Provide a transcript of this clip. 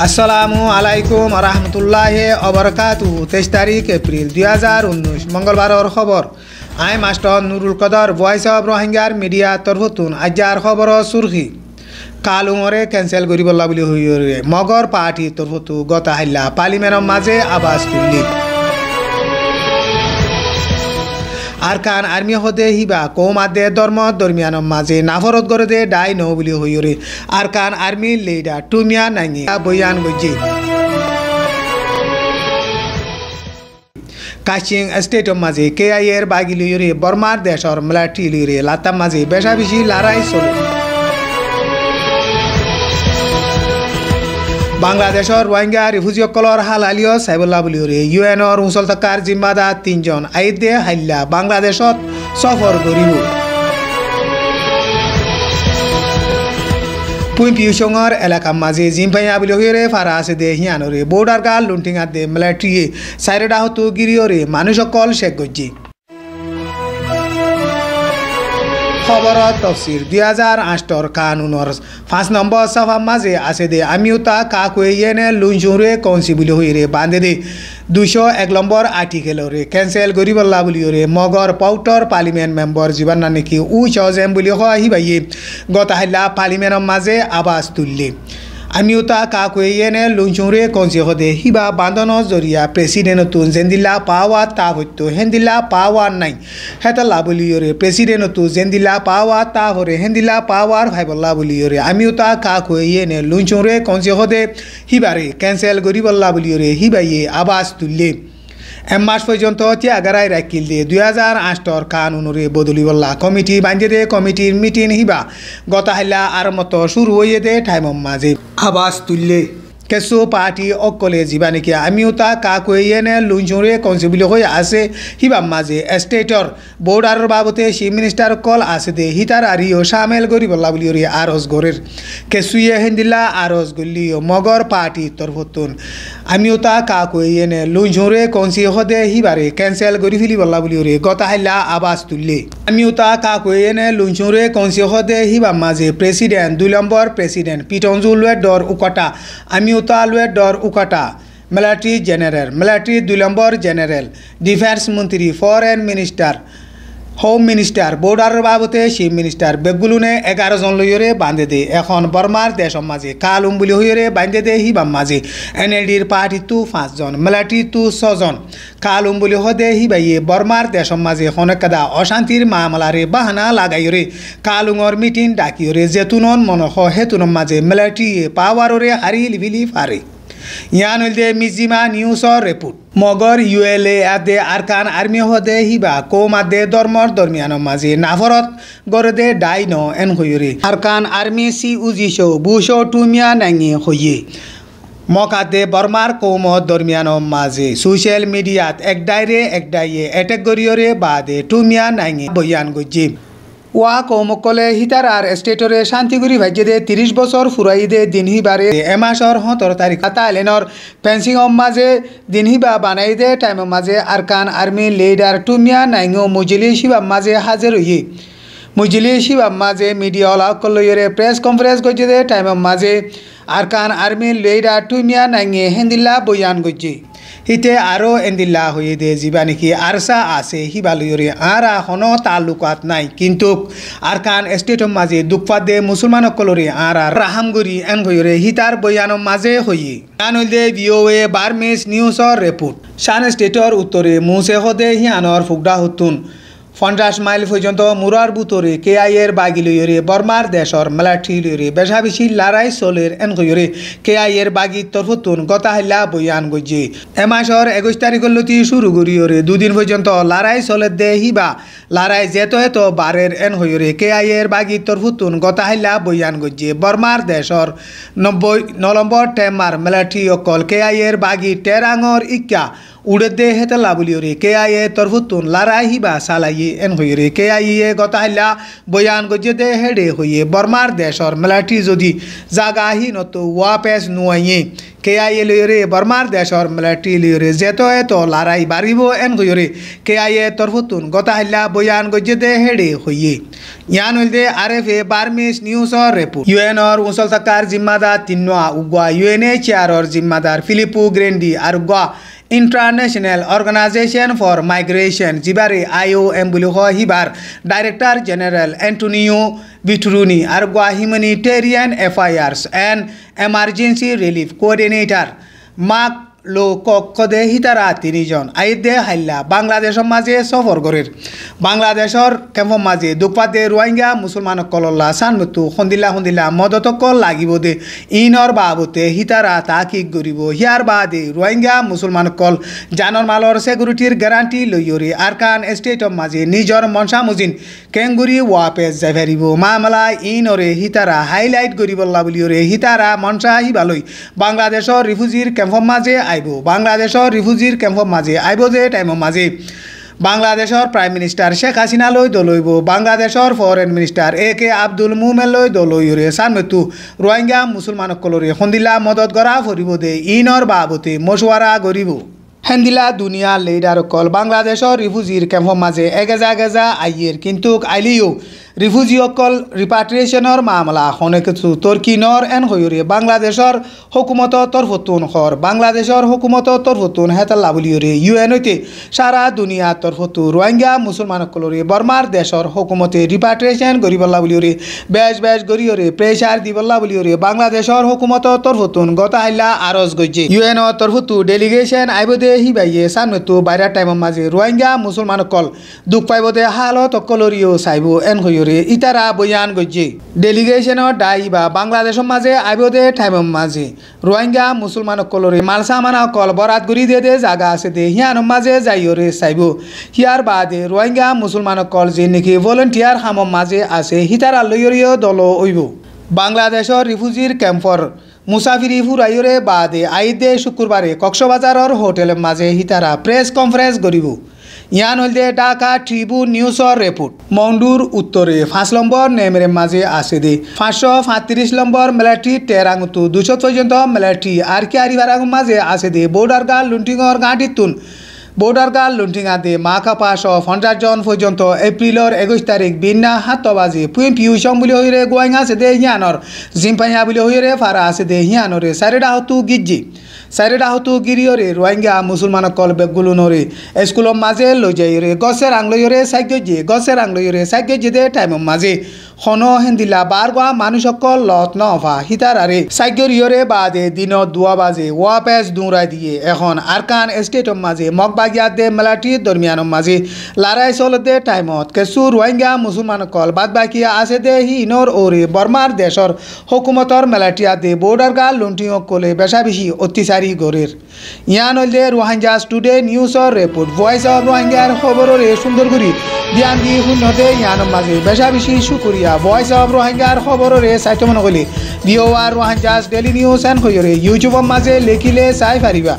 আসসালামু আলাইকুম রহমতুল্লাহি অবরকাতুহু 23 তারিখ এপ্রিল 2019 মঙ্গলবারের খবর আই মাস্টার নুরুল কদর ভয়েস অফ রোহিঙ্গার মিডিয়া তরফতুন আজার খবর সুরখি কালুমরে ক্যান্সেল করিবল্লা বলি হইরে মগর পার্টি তরফতু গতা হাইলা পার্লিমেন্টের মাঝে আবাস তুললি আরকান আর্মি হদে হিবা কৌমাদে ধর্ম দরমিয়ানের মাঝে নাফরত করে দে ডাই ন বলি হইরে আরকান আর্মি লিডার টুমিয়া নাঙ্গি বয়ান গজি কাশিং স্টেটের মাঝে কেআইএর বাগি লইরে বর্মার দেশর মিলিটারি লইরে লাতাম মাঝে বেশা বেশি লড়াই চলে বাংলাদেশের রোহিঙ্গা রিফিউজিসকলর হালালিও সাইবুল্লাহ বলিওরে ইউএনর উচল থাকার জিম্মাদার 3 জন আইদে হাইলা বাংলাদেশত সফর করিব পুইপিউসংর এলাকার মাঝে জিম্পাইয়া বলিওরে ফারা আছে দে হিয়ানরে বর্ডার গাল লুন্টিংয়া দে মিলিটারি সাইরেডা হতো গিরিওরে মানুষসকল শেখ গজি খবরত তফসির 2008 কানুনের 5 নম্বর সফার মাঝে আছে দে আমিউতা কাকুয়েনে লুঞ্জুরে কৌনসি বলি হইরে বান্ধে দে 201 নম্বর আর্টিকেলরে ক্যান্সেল করিবল্লা বলিওরে মগর পাউটর পার্লিমেন্ট মেম্বার জীবন নাকি চজেম বলি হিবাইয়ে গতাহিল্লা পার্লিমেন্টের মাঝে আবাস তুললে আমিউতা কাকুয়েনে লুঞ্জুরে কৌনসি হদে হিবা বান্ধনের জরিয়া প্রেসিডেন্ট তুন জেন্দিল্লা পাওয়া তা হইতো হেন্দিল্লা পাওয়ার নাই হেতলা বলিওরে প্রেসিডেন্ট তু জেন্দিল্লা পাওয়া তা হরে হেন্দিল্লা পাওয়ার ভাইবল্লা বলিওরে আমিউতা কাকুয়েনে লুঞ্জুরে কৌনসি হদে হিবারে ক্যান্সেল করিবল্লা বলিওরে হিবাইয়ে আবাস তুললে মাস পর্যন্ত ত্যাগারাই রাখিল দিয়ে 2008 কানুনরে বদলিবল্লা কমিটি বান্ধে দে কমিটির মিটিং হিবা গতাহাইলা আর মতো শুরু হয়ে দে টাইমর মাঝে আবাস তুললে কেসু পার্টি অকলে যাবা নাকি আমিউতা কাকুয়েনে লুঞ্জুরে কনসিবলি হয়ে আছে হিবার মাঝে স্টেটর বর্ডারের বাবদে চিফ মিনিস্টার কল আছে দে হিতার আরিও সামেল করিবল্লা বলিওরে আরজ গরের কেসুয়ে হেন্দিল্লা আরজ গলিও মগর পার্টি তরফতুন আমিউতা কাকুয়েনে লুঞ্জুরে কনসি হদে হিবারে ক্যান্সেল করি ফেলিবল্লা বলিওরে গতাহাইলা আবাস তুললে আমিউতা কাকুয়েনে লুঞ্জুরে কনসি হদে হিবার মাঝে প্রেসিডেন্ট 2 নম্বর প্রেসিডেন্ট পিটনজুলওয়ে ডর উকাটা আমিউতালওয়ে ডর উকাটা military general military 2 number general defence মন্ত্রী foreign minister home minister border বাবদে চিফ মিনিস্টার বেগুলুনে 11 জন লইরে বান্ধে দে এখন বর্মার দেশের মাঝে কালুম বলি হইরে বান্ধে দে হিবাম মাঝে এনএলডির পার্টি তু 5 জন মিলিটারি তু 6 জন কালুম বলি হদে হিবাইয়ে বর্মার দেশের মাঝে হনকাদা অশান্তির মামলারে বাহানা লাগাইরে কালুঙর মিটিং ডাকিরে যেতুনন মনহ হেতুনর মাঝে মিলিটারি পাওয়াররে হারি লিবিলি ফারে ইয়ান হইলদে মিজিমা নিউজর রিপোর্ট মগর ইউএলএ আদে আরকান আর্মি হদে হিবা কৌমাদে ধর্মর দরমিয়ানের মাঝে নাফরত গড়ে দে ডাই ন এন হইরে আরকান আর্মি সি উজিশো বুশো টুমিয়া নাঙি হইয়ে মকাদে বর্মার কৌম দরমিয়ানের মাঝে সোশ্যাল মিডিয়াত একদাইয়ে এটেক গরিয়রে বাদে টুমিয়া নাঙি বয়ান গজি ওয়া কৌমকলে হিতার আর স্টেটরে শান্তিগুড়ি ভাজ্যে দে 30 বছর ফুরাই দে দিনহিবারে এমাসর 17 তারিখ তাইলেনর ফেন্সিং মাঝে দিনহিবা বানাই দে টাইমের মাঝে আরকান আর্মি লিডার টুমিয়া নাইঙ্গো মুজিলি শিবাব মাঝে হাজির হইয়ে মুজিলি শিবাব মাঝে মিডিয়া অলাকলইরে প্রেস কনফারেন্স গজ্জে দে টাইমের মাঝে আরকান আর্মি লিডার টুমিয়া নাইঙ্গে হেন্দিল্লা বয়ান গজ্জে হিতে আরও এন্দিল্লা হয়ে দে যাবা নাকি আরসা আছে হিবালয়রে আরা হন তালুকাত নাই কিন্তু আরকান স্টেটের মাঝে দুঃখপাত দে মুসলমান সকলরে আরা রাহামগুড়ি এন হইরে হিতার বয়ানের মাঝে হইয়ে গান হইলে ভিওএ বার্মিস নিউজর রিপোর্ট শান স্টেটর উত্তরে মুসে হদে হিয়ানর ফুকডা হতুন 50 মাইল পর্যন্ত মুরার বুতরে কেআইএর বাগি লইরে বর্মার দেশর মিলিটারি লইরে বেশা বেশি লড়াই চলের এন হইরে কেআইএর বাগি তরফতুন গতাহিল্লা বয়ান গজি এমাসর 21 তারিখের লতি শুরু করিয়রে 2 দিন পর্যন্ত লড়াই চলে দে হিবা লড়াই যেত এত বারের এন হইরে কেআইএর বাগি তরফতুন গতাহিল্লা বয়ান গজি বর্মার দেশর 90 নম্বর টেমার মিলিটারি অকল কেআইএর বাগি টেরাঙর ইক্কা উড়ে হেতে লাবুলিওরে KIA তরফুতুন লারাই হিবা সালাই এন হইরে KIA গতাহিলা বয়ান গজে হেডে হইয়ে বর্মার দেশর মিলিটারি যদি জাগাহি নত ওয়াপেস নুয়াইয়ে KIA লইরে বর্মার দেশর মিলিটারি লইরে যেত এত লারাই বাড়িব এন হইরে KIA তরফুতুন গতাহিলা বয়ান গজে হেডে হইয়ে ইয়ান হইলদে RFA বার্মিস নিউজর রেপোর্ট UNর উসল থাকার জিম্মাদার তিননোয়া উগা UNHCRর জিম্মাদার ফিলিপো গ্রেন্ডি আর উগা International Organization for Migration জিবারে IOM বুলি হয় হিবার ডাইরেক্টর জেনারেল অ্যান্টোনিও বিটরুনি আর গোয়া humanitarian affairs and emergency relief coordinator Mark লো কক্ষদে হিতারা তিনজন আইদে হাইলা বাংলাদেশের মাঝে সফর করের বাংলাদেশের ক্যাম্পর মাঝে দুপাতে রোহিঙ্গা মুসলমান কলল্লা সানমৃত্যু হন্দিলা মদতকল লাগিব দে ইনর বাবতে হিতারা তাকিক করিব হিয়ার বাদে রোহিঙ্গা মুসলমান কল জানর মালর সিকিউরিটির গ্যারান্টি লইয়রে আরকান স্টেটর মাঝে নিজর মনসা মুজিন কেঙ্গুরি ওয়াপেস যাইভারিব মামলা ইনরে হিতারা হাইলাইট করিবল্লা বলিওরে হিতারা মনসা হিবালই বাংলাদেশের রিফিউজির ক্যাম্পর মাঝে আইব বাংলাদেশের রিফিউজির ক্যাম্পর মাঝে আইব যে টাইমর মাঝে বাংলাদেশের প্রাইম মিনিস্টার শেখ হাসিনা লই দলইব বাংলাদেশের foreign minister AK Abdul Momen লই দলইরে সানমেতু রোহিঙ্গা মুসলমান কলরে হন্দিলা মদত করা ফরিব দে ইনর বাবতে মশওয়ারা করিব হেন্দিলা দুনিয়া লিডার কল বাংলাদেশের রিফিউজির ক্যাম্পর মাঝে এগেজা আইয়ের কিন্তু আইলিও রিফিউজি অকল রিপাট্রিয়েশনের মামলা হনে কিছু তর্কিনর এন হইরে বাংলাদেশের হুকুমত তরফতুন হর বাংলাদেশের হুকুমত তরফতুন হেতাল্লা বলিওরে UN হইতে সারা দুনিয়া তরফতু রোহিঙ্গা মুসলমান কলরে বর্মার দেশের হুকুমতে রিপাট্রিয়েশন গরিবল্লা বলিওরে বেশ গরিয়রে প্রেসার দিবল্লা বলিওরে বাংলাদেশের হুকুমত তরফতুন গতাইলা আরজ গইছে UN তরফতু ডেলিগেশন আইবদে হিবাইয়ে সামনেতু বাইরার টাইমের মাঝে রোহিঙ্গা মুসলমান কল দুঃখ পাইবদে হালত কলরিও চাইব এন হইরে ইতারা বয়ান গজ্জে ডেলিগেশনের ডাইবা বাংলাদেশের মাঝে আইবদে টাইমের মাঝে রোহিঙ্গা মুসলমান কলরে মালসামানা কল বরাত গুড়ি দে জায়গা আছে দে হিয়ানোর মাঝে যাইরে চাইব হিয়ার বাদে রোহিঙ্গা মুসলমান কল যে নাকি ভলেন্টিয়ার হামর মাঝে আছে হিতারা লইয়রিও দল হইব বাংলাদেশের রিফিউজির ক্যাম্পর মুসাফিরি ফুরাইরে বাদে আইদে শুক্রবারে কক্সবাজারের হোটেলের মাঝে হিতারা প্রেস কনফারেন্স করিব ইয়ান হইলদে ঢাকা ট্রিবিউন নিউজর রিপোর্ট মন্ডুর উত্তরে 5 নম্বর নেমের মাঝে আছে দে 535 নম্বর মিলিটারি টেরাঙ্গতু 200 পর্যন্ত মিলিটারি আর কি আরিবারাং মাঝে আছে দে বর্ডার গার্ড লুন্টিংর গাঁটিতুন বর্ডার গার্ড লুন্টিংা দে মাকাপা 50 জন পর্যন্ত এপ্রিলের 21 তারিখ বিনা 7 বাজে পিউসং বলি হইরে গোয়াইং আছে দে হিয়ানর জিম্পাইয়া বলি হইরে ফারা আছে দে হিয়ানরে সাইরেডা হতু গিজ্জি সাইরেডা হতু গিরিয়রে রোহিঙ্গা মুসলমান কল বেগুলুনরে স্কুলের মাঝে লই যাইরে গছের আংলইরে সাইগজে দে টাইমের মাঝে হন হেন্দিলা বারগা মানুষ সকল লত নফা হিতারারে সাইগরিয়রে বাদে দিন 2 বাজে ওয়াপেস দুরাই দিয়ে এখন আরকান স্টেটের মাঝে মগবাগিয়াত দে মিলিটারি দরমিয়ানের মাঝে লড়াই চলতে টাইমত কিছু রোহিঙ্গা মুসলমান কল বাদ বাকি আছে দে হিনর ওরে বর্মার দেশর হুকুমতর মিলিটারি দে বর্ডার গার্ড লুন্টিং কলে বেশি অত্যাচারী গরের ইয়ান হইলে রোহিঙ্গা টুডে নিউজর রিপোর্ট ভয়েস অফ রোহিঙ্গার খবরের সুন্দর করি ধ্যান দিয়ে শুনতে ইয়ানোর মাঝে বেশি শুক্রিয়া ভয়েস অফ রোহিঙ্গার খবরের সাইট মনে করলে ভিওআর রোহিঙ্গাস ডেইলি নিউজ এন্ড হইরে ইউটিউবের মাঝে লিখিলে চাই পারিবা।